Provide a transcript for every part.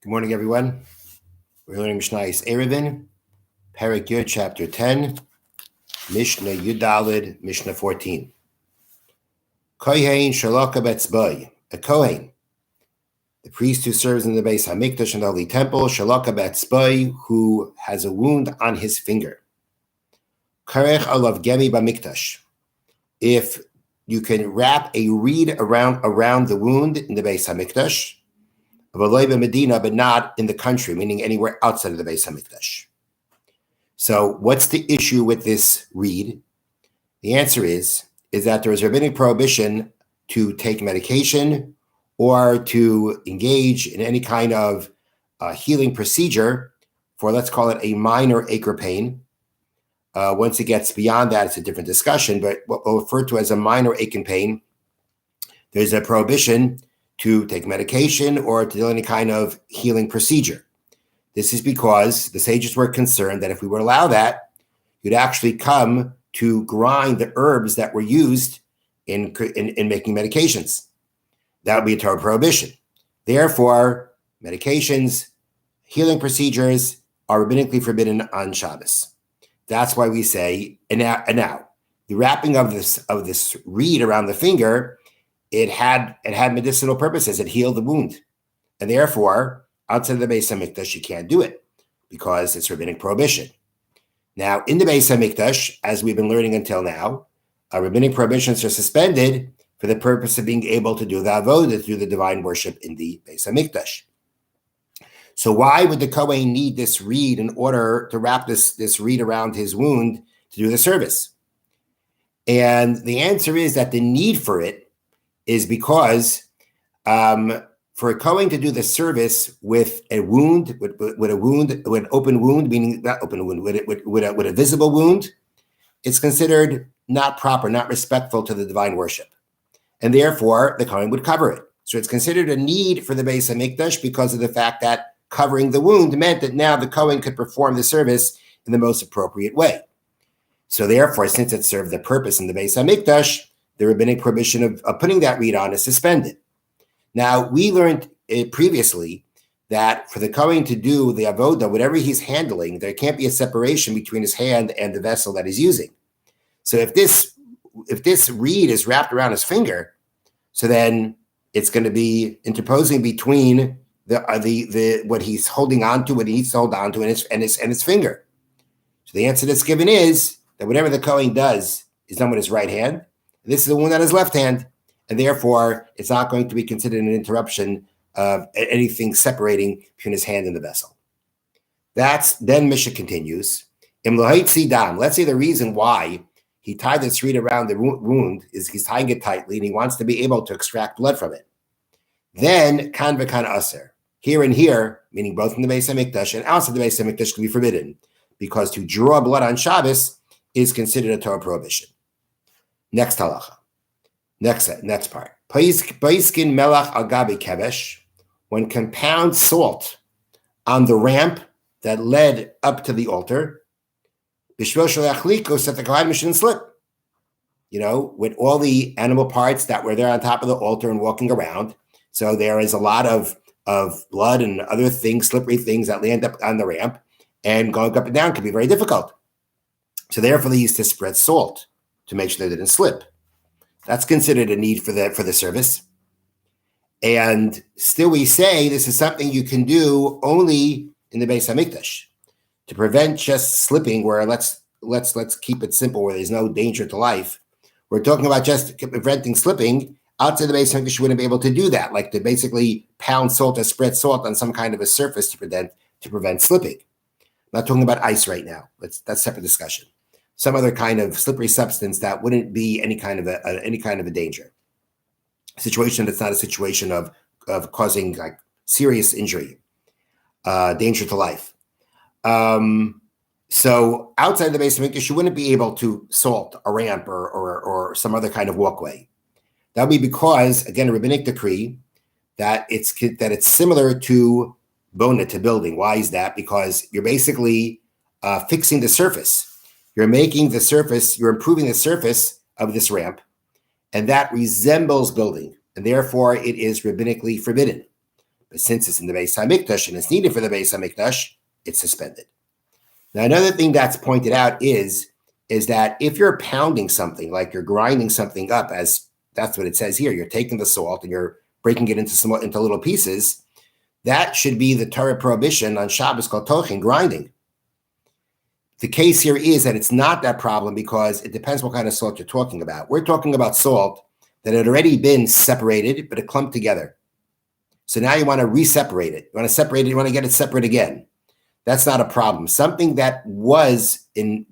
Good morning, everyone. We're learning Mishna Erevin, Perek Yud, Chapter 10, Mishna Yudalid, Mishna 14. Kohen Shalaka Betzboy, a Kohen, the priest who serves in the Beis HaMikdash in the Holy Temple, Shalaka Betzboy, who has a wound on his finger. Karech Alav Gemi Bamikdash. If you can wrap a reed around the wound in the Beis HaMikdash, Medina, but not in the country, meaning anywhere outside of the Beis HaMikdash. So what's the issue with this reed? The answer is that there is a rabbinic prohibition to take medication or to engage in any kind of healing procedure for, let's call it, a minor ache or pain. Once it gets beyond that, it's a different discussion, but what we'll refer to as a minor ache and pain, there's a prohibition to take medication or to do any kind of healing procedure. This is because the sages were concerned that if we would allow that, you'd actually come to grind the herbs that were used in making medications. That would be a Torah prohibition. Therefore, medications, healing procedures are rabbinically forbidden on Shabbos. That's why we say, and now, the wrapping of this reed around the finger, it had medicinal purposes. It healed the wound. And therefore, outside of the Beis HaMikdash, you can't do it because it's rabbinic prohibition. Now, in the Beis HaMikdash, as we've been learning until now, rabbinic prohibitions are suspended for the purpose of being able to do the avodah, to do the divine worship in the Beis HaMikdash. So why would the Kohen need this reed in order to wrap this reed around his wound to do the service? And the answer is that the need for it is because for a Kohen to do the service with a wound, with an open wound, meaning not open wound, with a visible wound, it's considered not proper, not respectful to the divine worship. And therefore, the Kohen would cover it. So it's considered a need for the Beis HaMikdash because of the fact that covering the wound meant that now the Kohen could perform the service in the most appropriate way. So therefore, since it served the purpose in the Beis HaMikdash, the rabbinic prohibition of putting that reed on is suspended. Now, we learned previously that for the Kohen to do the avodah, whatever he's handling, there can't be a separation between his hand and the vessel that he's using. So if this reed is wrapped around his finger, so then it's going to be interposing between the what he's holding on to, what he needs to hold on to, and his finger. So the answer that's given is that whatever the Kohen does is done with his right hand. This is the one on his left hand, and therefore it's not going to be considered an interruption of anything separating between his hand and the vessel. Then Mishna continues. Let's say the reason why he tied this reed around the wound is he's tying it tightly and he wants to be able to extract blood from it. Then kan v'kan aser. Here and here, meaning both in the Beis HaMikdash and outside the Beis HaMikdash, can be forbidden because to draw blood on Shabbos is considered a Torah prohibition. Next halacha. Next part. Paiskin melach al gabi kevesh. When compound salt on the ramp that led up to the altar, b'shvil shalachliko, so that the kohen shouldn't slip. With all the animal parts that were there on top of the altar and walking around. So there is a lot of blood and other things, slippery things that land up on the ramp, and going up and down can be very difficult. So therefore, they used to spread salt to make sure they didn't slip. That's considered a need for the service. And still we say this is something you can do only in the Beis HaMikdash to prevent just slipping, where let's keep it simple, where there's no danger to life. We're talking about just preventing slipping. Outside the Beis HaMikdash, you wouldn't be able to do that, like to basically pound salt or spread salt on some kind of a surface to prevent slipping. I'm not talking about ice right now. That's a separate discussion. Some other kind of slippery substance that wouldn't be any kind of a danger. A situation that's not a situation of causing like serious injury, danger to life. So outside the Beis HaMikdash, you wouldn't be able to salt a ramp or some other kind of walkway. That would be because, again, a rabbinic decree that it's similar to bona, to building. Why is that? Because you're basically fixing the surface. You're improving the surface of this ramp, and that resembles building, and therefore it is rabbinically forbidden. But since it's in the Beis HaMikdash and it's needed for the Beis HaMikdash, it's suspended. Now, another thing that's pointed out is that if you're pounding something, like you're grinding something up, as that's what it says here, you're taking the salt and you're breaking it into little pieces, that should be the Torah prohibition on Shabbos called tochin, grinding. The case here is that it's not that problem because it depends what kind of salt you're talking about. We're talking about salt that had already been separated, but it clumped together. So now you want to re-separate it. You want to separate it, you want to get it separate again. That's not a problem. Something that was in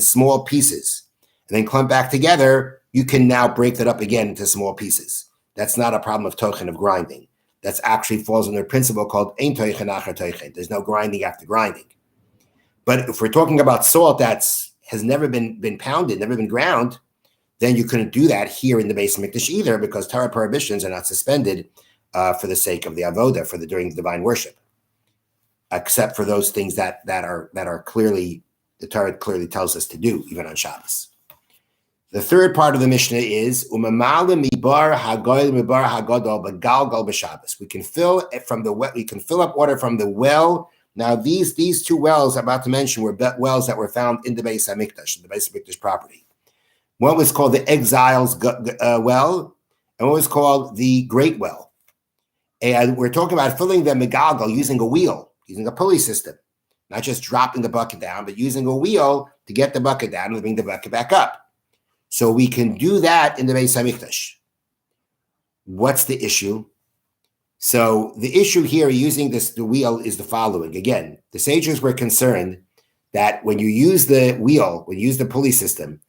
small pieces and then clump back together, you can now break that up again into small pieces. That's not a problem of tochin, of grinding. That actually falls under a principle called ein tochin acher tochin. There's no grinding after grinding. But if we're talking about salt that has never been pounded, never been ground, then you couldn't do that here in the Beis HaMikdash either, because Torah prohibitions are not suspended for the sake of the avoda, during the divine worship, except for those things that are clearly, the Torah clearly tells us to do, even on Shabbos. The third part of the Mishnah is umamalim mibar hagoyl mibar hagodol begalgal b'Shabbos. We can fill from the well. We can fill up water from the well. Now, these two wells I'm about to mention were wells that were found in the Beis HaMikdash, the Beis HaMikdash property. One was called the Exiles well, and one was called the Great Well. And we're talking about filling them megalgal using a wheel, using a pulley system, not just dropping the bucket down, but using a wheel to get the bucket down and bring the bucket back up. So we can do that in the Beis HaMikdash. What's the issue? So the issue here using the wheel is the following. Again, the sages were concerned that when you use the wheel, when you use the pulley system,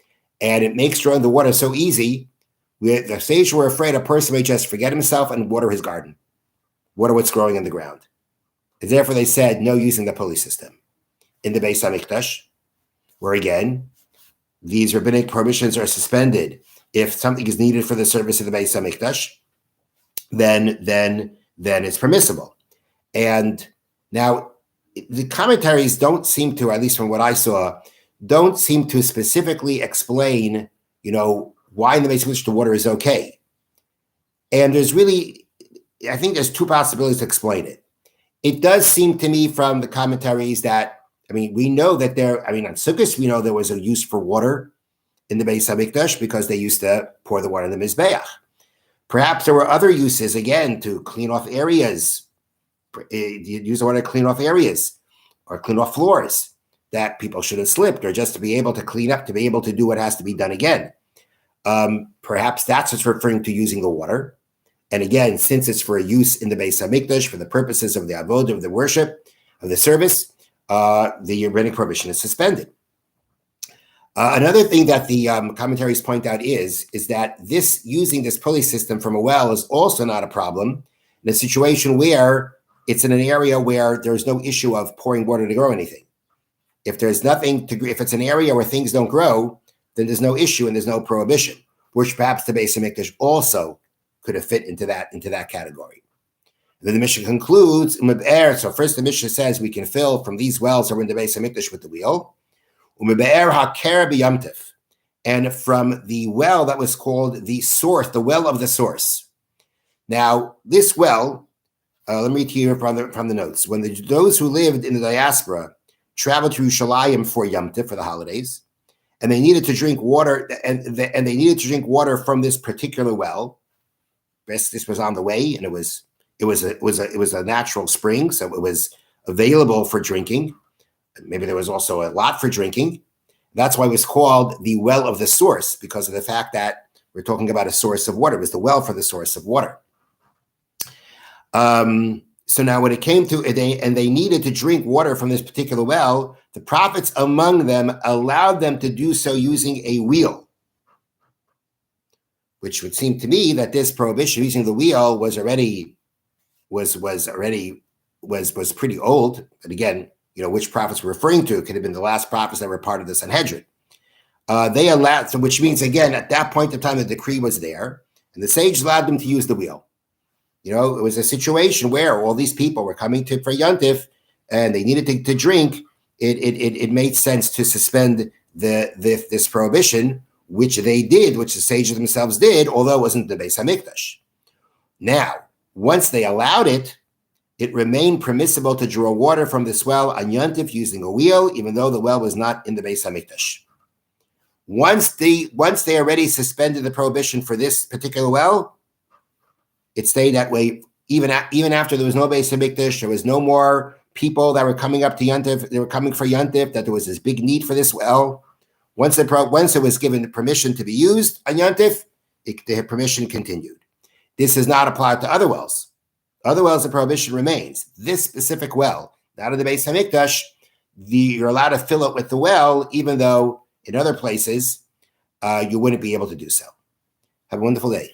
and it makes drawing the water so easy, the sages were afraid a person may just forget himself and water his garden, water what's growing in the ground. And therefore they said no using the pulley system. In the Beis HaMikdash, where again, these rabbinic prohibitions are suspended. If something is needed for the service of the Beis HaMikdash, then it's permissible. And now the commentaries don't seem to, at least from what I saw, don't seem to specifically explain, why in the Beis HaMikdash the water is okay. And I think there's two possibilities to explain it. It does seem to me from the commentaries that, we know that on Sukkot, we know there was a use for water in the Beis HaMikdash because they used to pour the water in the Mizbeach. Perhaps there were other uses, again, to clean off areas. Use the water to clean off areas or clean off floors that people should have slipped, or just to be able to clean up, to be able to do what has to be done again. Perhaps that's what's referring to using the water. And again, since it's for a use in the Beis HaMikdash for the purposes of the avodah, of the worship, of the service, the rabbinic prohibition is suspended. Another thing that the commentaries point out is that using this pulley system from a well is also not a problem in a situation where it's in an area where there's no issue of pouring water to grow anything. If there's nothing if it's an area where things don't grow, then there's no issue and there's no prohibition, which perhaps the Beis HaMikdash also could have fit into that category. And then the Mishnah concludes, so first the Mishnah says we can fill from these wells that are in the Beis HaMikdash with the wheel, and from the well that was called the source, the well of the source. Now, this well, let me read to you from the notes. When those who lived in the diaspora traveled to Yerushalayim for Yom Tov, for the holidays, and they needed to drink water, and they needed to drink water from this particular well. This was on the way, and it was a natural spring, so it was available for drinking. Maybe there was also a lot for drinking. That's why it was called the well of the source, because of the fact that we're talking about a source of water. It was the well for the source of water. So now when it came to it, they needed to drink water from this particular well, the prophets among them allowed them to do so using a wheel, which would seem to me that this prohibition using the wheel was pretty old. And again, which prophets we're referring to. It could have been the last prophets that were part of the Sanhedrin. They allowed, so which means, again, at that point in time, the decree was there, and the sage allowed them to use the wheel. It was a situation where all these people were coming for Yom Tov, and they needed to drink. It made sense to suspend this prohibition, which they did, which the sages themselves did, although it wasn't the Beis HaMikdash. Now, Once they allowed it, it remained permissible to draw water from this well on Yontif using a wheel, even though the well was not in the Beis Hamikdash. Once they already suspended the prohibition for this particular well, it stayed that way even after there was no Beis Hamikdash. There was no more people that were coming up to Yontif. They were coming for Yontif. That there was this big need for this well. Once it was given permission to be used on Yontif, the permission continued. This is not applied to other wells. Other wells, the prohibition remains. This specific well, not in the Beis Hamikdash, you're allowed to fill it with the well, even though in other places you wouldn't be able to do so. Have a wonderful day.